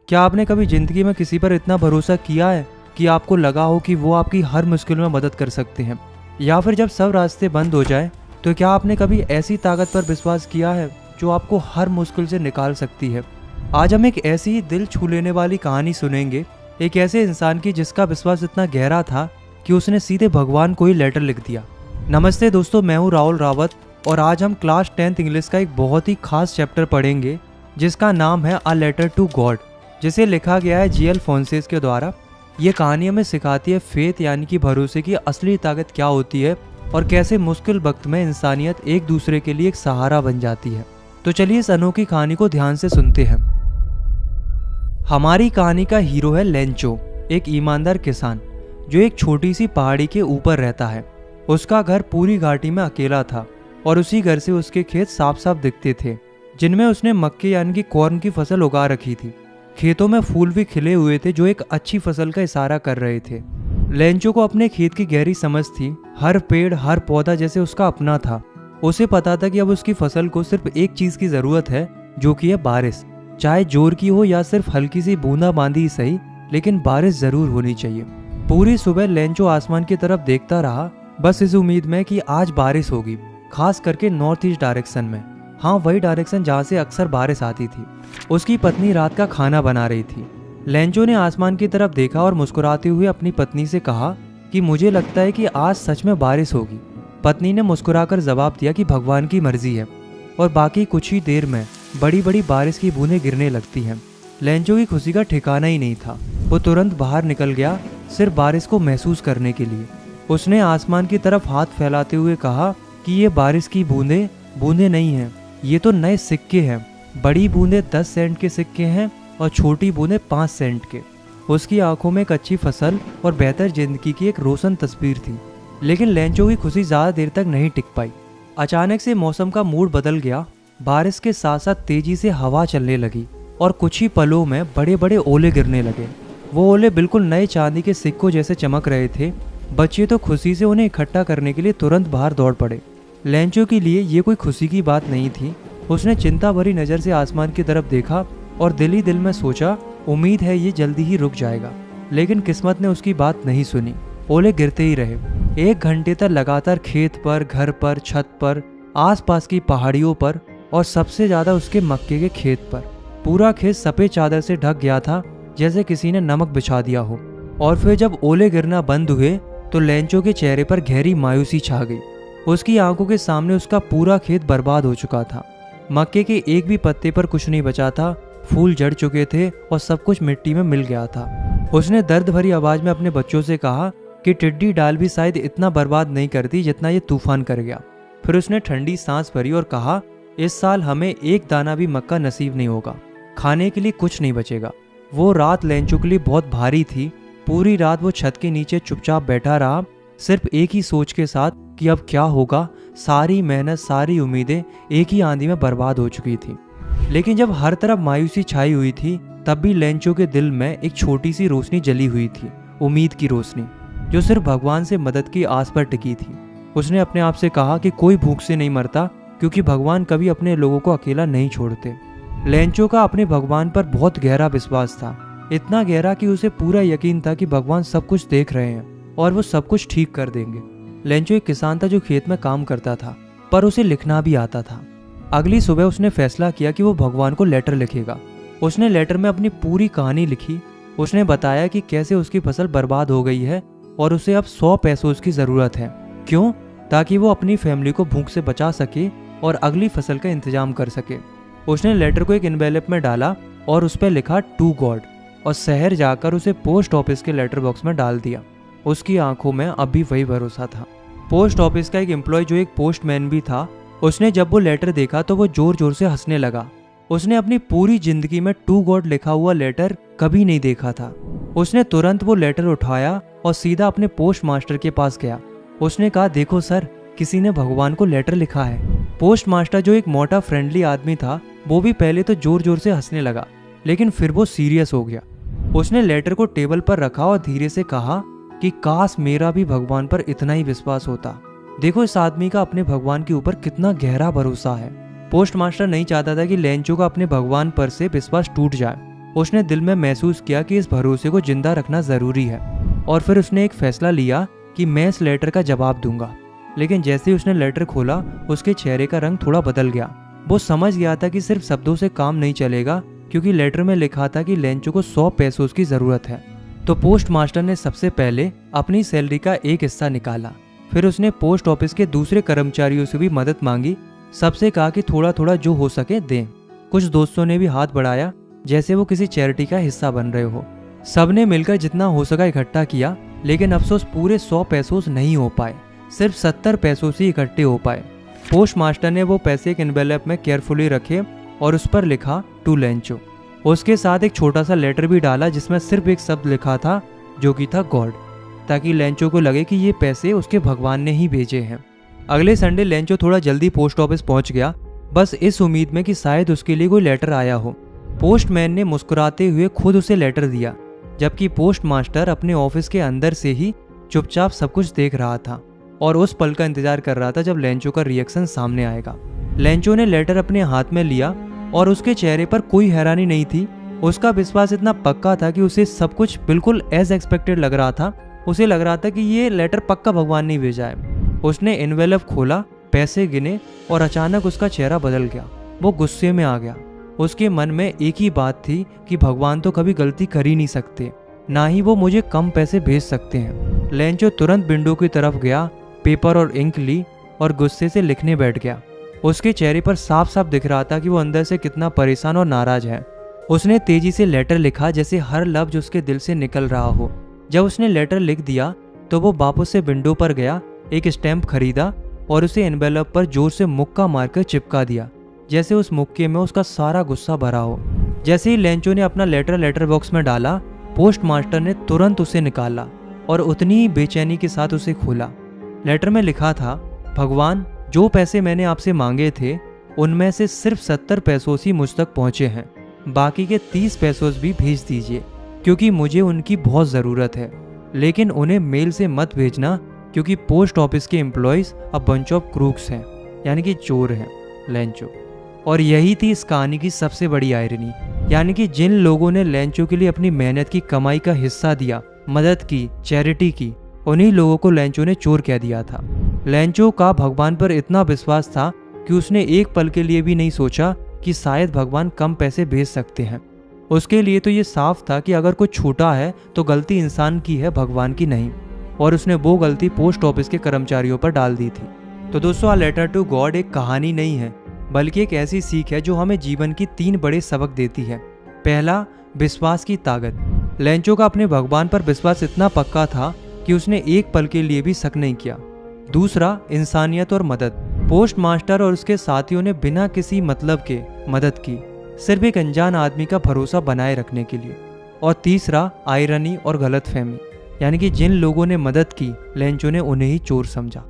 क्या आपने कभी जिंदगी में किसी पर इतना भरोसा किया है कि आपको लगा हो कि वो आपकी हर मुश्किल में मदद कर सकते हैं? या फिर जब सब रास्ते बंद हो जाए तो क्या आपने कभी ऐसी ताकत पर विश्वास किया है जो आपको हर मुश्किल से निकाल सकती है? आज हम एक ऐसी ही दिल छू लेने वाली कहानी सुनेंगे, एक ऐसे इंसान की जिसका विश्वास इतना गहरा था कि उसने सीधे भगवान को ही लेटर लिख दिया। नमस्ते दोस्तों, मैं हूँ राहुल रावत और आज हम क्लास 10th इंग्लिश का एक बहुत ही खास चैप्टर पढ़ेंगे जिसका नाम है अ लेटर टू गॉड, जिसे लिखा गया है जी.एल. फोंसेस के द्वारा। ये कहानी हमें सिखाती है फेथ यानी कि भरोसे की असली ताकत क्या होती है और कैसे मुश्किल वक्त में इंसानियत एक दूसरे के लिए एक सहारा बन जाती है। तो चलिए इस अनोखी कहानी को ध्यान से सुनते हैं। हमारी कहानी का हीरो है लेंचो, एक ईमानदार किसान जो एक छोटी सी पहाड़ी के ऊपर रहता है। उसका घर पूरी घाटी में अकेला था और उसी घर से उसके खेत साफ साफ दिखते थे, जिनमें उसने मक्के यानी कि कॉर्न की फसल उगा रखी थी। खेतों में फूल भी खिले हुए थे जो एक अच्छी फसल का इशारा कर रहे थे। लेंचो को अपने खेत की गहरी समझ थी। हर पेड़ हर पौधा जैसे उसका अपना था। उसे पता था कि अब उसकी फसल को सिर्फ एक चीज की जरूरत है, जो कि है बारिश। चाहे जोर की हो या सिर्फ हल्की सी बूंदाबांदी ही सही, लेकिन बारिश जरूर होनी चाहिए। पूरी सुबह लेंचो आसमान की तरफ देखता रहा, बस इस उम्मीद में कि आज बारिश होगी, खास करके नॉर्थ ईस्ट डायरेक्शन में। हाँ, वही डायरेक्शन जहाँ से अक्सर बारिश आती थी। उसकी पत्नी रात का खाना बना रही थी। लेंचो ने आसमान की तरफ देखा और मुस्कुराते हुए अपनी पत्नी से कहा कि मुझे लगता है कि आज सच में बारिश होगी। पत्नी ने मुस्कुराकर जवाब दिया कि भगवान की मर्जी है। और बाकी कुछ ही देर में बड़ी बड़ी बारिश की बूंदें गिरने लगती हैं। लेंचो की खुशी का ठिकाना ही नहीं था। वो तुरंत बाहर निकल गया, सिर्फ बारिश को महसूस करने के लिए। उसने आसमान की तरफ हाथ फैलाते हुए कहा कि ये बारिश की बूंदें नहीं हैं, ये तो नए सिक्के हैं। बड़ी बूंदें 10 सेंट के सिक्के हैं और छोटी बूंदें 5 सेंट के। उसकी आंखों में एक अच्छी फसल और बेहतर जिंदगी की एक रोशन तस्वीर थी। लेकिन लेंचो की खुशी ज्यादा देर तक नहीं टिक पाई। अचानक से मौसम का मूड बदल गया। बारिश के साथ साथ तेजी से हवा चलने लगी और कुछ ही पलों में बड़े बड़े ओले गिरने लगे। वो ओले बिल्कुल नए चांदी के सिक्कों जैसे चमक रहे थे। बच्चे तो खुशी से उन्हें इकट्ठा करने के लिए तुरंत बाहर दौड़ पड़े। लेंचो के लिए ये कोई खुशी की बात नहीं थी। उसने चिंता भरी नज़र से आसमान की तरफ देखा और दिल ही दिल में सोचा, उम्मीद है ये जल्दी ही रुक जाएगा। लेकिन किस्मत ने उसकी बात नहीं सुनी। ओले गिरते ही रहे। 1 घंटे तक लगातार खेत पर, घर पर, छत पर, आसपास की पहाड़ियों पर और सबसे ज़्यादा उसके मक्के के खेत पर। पूरा खेत सफ़ेद चादर से ढक गया था, जैसे किसी ने नमक बिछा दिया हो। और फिर जब ओले गिरना बंद हुए तो लेंचो के चेहरे पर गहरी मायूसी छा गई। उसकी आंखों के सामने उसका पूरा खेत बर्बाद हो चुका था। मक्के के एक भी पत्ते पर कुछ नहीं बचा था। फूल झड़ चुके थे और सब कुछ मिट्टी में मिल गया था। उसने दर्द भरी आवाज में अपने बच्चों से कहा कि टिड्डी डाल भी शायद इतना बर्बाद नहीं करती जितना ये तूफान कर गया। फिर उसने ठंडी सांस भरी और कहा, इस साल हमें एक दाना भी मक्का नसीब नहीं होगा। खाने के लिए कुछ नहीं बचेगा। वो रात लेंचो के लिए बहुत भारी थी। पूरी रात वो छत के नीचे चुपचाप बैठा रहा, सिर्फ एक ही सोच के साथ कि अब क्या होगा। सारी मेहनत, सारी उम्मीदें एक ही आंधी में बर्बाद हो चुकी थी। लेकिन जब हर तरफ मायूसी छाई हुई थी, तब भी लेंचो के दिल में एक छोटी सी रोशनी जली हुई थी, उम्मीद की रोशनी, जो सिर्फ भगवान से मदद की आस पर टिकी थी। उसने अपने आप से कहा कि कोई भूख से नहीं मरता, क्योंकि भगवान कभी अपने लोगों को अकेला नहीं छोड़ते। लेंचो का अपने भगवान पर बहुत गहरा विश्वास था, इतना गहरा कि उसे पूरा यकीन था कि भगवान सब कुछ देख रहे हैं और वो सब कुछ ठीक कर देंगे। लेंचो एक किसान था जो खेत में काम करता था, पर उसे लिखना भी आता था। अगली सुबह उसने फैसला किया कि वो भगवान को लेटर लिखेगा। उसने लेटर में अपनी पूरी कहानी लिखी। उसने बताया कि कैसे उसकी फसल बर्बाद हो गई है और उसे अब 100 पेसोस की ज़रूरत है। क्यों? ताकि वो अपनी फैमिली को भूख से बचा सके और अगली फसल का इंतजाम कर सके। उसने लेटर को एक एनवेलप में डाला और उस पर लिखा टू गॉड और शहर जाकर उसे पोस्ट ऑफिस के लेटर बॉक्स में डाल दिया। उसकी आंखों में अब भी वही भरोसा था। पोस्ट ऑफिस का एक एम्प्लॉय जो एक पोस्टमैन भी था, उसने जब वो लेटर देखा तो वो जोर जोर से हंसने लगा। उसने अपनी पूरी जिंदगी में टू गॉड लिखा हुआ लेटर कभी नहीं देखा था। उसने तुरंत वो लेटर उठाया और सीधा अपने पोस्ट मास्टर के पास गया। उसने कहा, देखो सर, किसी ने भगवान को लेटर लिखा है। पोस्ट मास्टर जो एक मोटा फ्रेंडली आदमी था, वो भी पहले तो जोर जोर से हंसने लगा, लेकिन फिर वो सीरियस हो गया। उसने लेटर को टेबल पर रखा और धीरे से कहा कि काश मेरा भी भगवान पर इतना ही विश्वास होता। देखो इस आदमी का अपने भगवान के ऊपर कितना गहरा भरोसा है। पोस्ट मास्टर नहीं चाहता था कि लेंचो का अपने भगवान पर से विश्वास टूट जाए। उसने दिल में महसूस किया कि इस भरोसे को जिंदा रखना ज़रूरी है और फिर उसने एक फैसला लिया कि मैं इस लेटर का जवाब दूंगा। लेकिन जैसे ही उसने लेटर खोला उसके चेहरे का रंग थोड़ा बदल गया। वो समझ गया था कि सिर्फ शब्दों से काम नहीं चलेगा, क्योंकि लेटर में लिखा था कि लेंचो को 100 पैसों की ज़रूरत है। तो पोस्ट मास्टर ने सबसे पहले अपनी सैलरी का एक हिस्सा निकाला। फिर उसने पोस्ट ऑफिस के दूसरे कर्मचारियों से भी मदद मांगी। सबसे कहा कि थोड़ा थोड़ा जो हो सके दें। कुछ दोस्तों ने भी हाथ बढ़ाया जैसे वो किसी चैरिटी का हिस्सा बन रहे हो। सबने मिलकर जितना हो सका इकट्ठा किया, लेकिन अफसोस पूरे 100 पैसों नहीं हो पाए, सिर्फ 70 पैसों से इकट्ठे हो पाए। पोस्ट मास्टर ने वो पैसे एक एनवेलप में केयरफुली रखे और उस पर लिखा टू लेंचो। उसके साथ एक छोटा सा लेटर भी डाला जिसमें सिर्फ एक शब्द लिखा था जो कि था गॉड, ताकि लेंचो को लगे कि ये पैसे उसके भगवान ने ही भेजे हैं। अगले संडे लेंचो थोड़ा जल्दी पोस्ट ऑफिस पहुंच गया, बस इस उम्मीद में कि शायद उसके लिए कोई लेटर आया हो। पोस्टमैन ने मुस्कुराते हुए खुद उसे लेटर दिया, जबकि पोस्ट मास्टर अपने ऑफिस के अंदर से ही चुपचाप सब कुछ देख रहा था और उस पल का इंतजार कर रहा था जब लेंचो का रिएक्शन सामने आएगा। लेंचो ने लेटर अपने हाथ में लिया और उसके चेहरे पर कोई हैरानी नहीं थी। उसका विश्वास इतना पक्का था कि उसे सब कुछ बिल्कुल एज एक्सपेक्टेड लग रहा था। उसे लग रहा था कि ये लेटर पक्का भगवान ने भेजा है। उसने एनवेलप खोला, पैसे गिने और अचानक उसका चेहरा बदल गया। वो गुस्से में आ गया। उसके मन में एक ही बात थी कि भगवान तो कभी गलती कर ही नहीं सकते, ना ही वो मुझे कम पैसे भेज सकते हैं। लेंचो तुरंत विंडो की तरफ गया, पेपर और इंक ली और गुस्से से लिखने बैठ गया। उसके चेहरे पर साफ साफ दिख रहा था कि वो अंदर से कितना परेशान और नाराज है। उसने तेजी से लेटर लिखा जैसे हर लफ्ज उसके दिल से निकल रहा हो। जब उसने लेटर लिख दिया तो वो वापस से विंडो पर गया, एक स्टैम्प खरीदा और उसे एनवेलप पर जोर से मुक्का मारकर चिपका दिया, जैसे उस मुक्के में उसका सारा गुस्सा भरा हो। जैसे ही लेंचो ने अपना लेटर बॉक्स में डाला, पोस्ट मास्टर ने तुरंत उसे निकाला और उतनी ही बेचैनी के साथ उसे खोला। लेटर में लिखा था, भगवान, जो पैसे मैंने आपसे मांगे थे उनमें से सिर्फ 70 पैसों ही मुझ तक पहुंचे हैं। बाकी के 30 पैसों भी भेज दीजिए, क्योंकि मुझे उनकी बहुत ज़रूरत है। लेकिन उन्हें मेल से मत भेजना, क्योंकि पोस्ट ऑफिस के एम्प्लॉयज़ अब बंच ऑफ क्रूक्स हैं, यानी कि चोर हैं। लेंचो। और यही थी इस कहानी की सबसे बड़ी आयरनी, यानी कि जिन लोगों ने लेंचो के लिए अपनी मेहनत की कमाई का हिस्सा दिया, मदद की, चैरिटी की, उन्हीं लोगों को लेंचो ने चोर कह दिया था। लेंचो का भगवान पर इतना विश्वास था कि उसने एक पल के लिए भी नहीं सोचा कि शायद भगवान कम पैसे भेज सकते हैं। उसके लिए तो ये साफ था कि अगर कुछ छूटा है तो गलती इंसान की है, भगवान की नहीं। और उसने वो गलती पोस्ट ऑफिस के कर्मचारियों पर डाल दी थी। तो दोस्तों, आ लेटर टू गॉड एक कहानी नहीं है, बल्कि एक ऐसी सीख है जो हमें जीवन की 3 बड़े सबक देती है। पहला, विश्वास की ताकत। लेंचो का अपने भगवान पर विश्वास इतना पक्का था कि उसने एक पल के लिए भी शक नहीं किया। दूसरा, इंसानियत और मदद। पोस्ट मास्टर और उसके साथियों ने बिना किसी मतलब के मदद की, सिर्फ एक अनजान आदमी का भरोसा बनाए रखने के लिए। और तीसरा, आयरनी और गलतफहमी, यानी कि जिन लोगों ने मदद की, लेंचो ने उन्हें ही चोर समझा।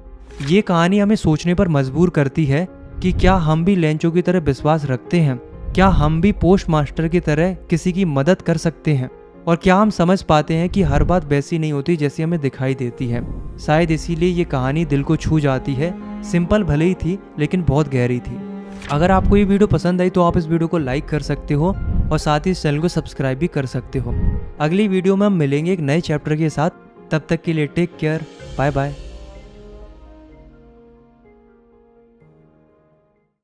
ये कहानी हमें सोचने पर मजबूर करती है कि क्या हम भी लेंचो की तरह विश्वास रखते हैं? क्या हम भी पोस्ट मास्टर की तरह किसी की मदद कर सकते हैं? और क्या हम समझ पाते हैं कि हर बात वैसी नहीं होती जैसी हमें दिखाई देती है? शायद इसीलिए ये कहानी दिल को छू जाती है। सिंपल भले ही थी, लेकिन बहुत गहरी थी। अगर आपको ये वीडियो पसंद आई तो आप इस वीडियो को लाइक कर सकते हो और साथ ही इस चैनल को सब्सक्राइब भी कर सकते हो। अगली वीडियो में हम मिलेंगे एक नए चैप्टर के साथ। तब तक के लिए टेक केयर, बाय बाय।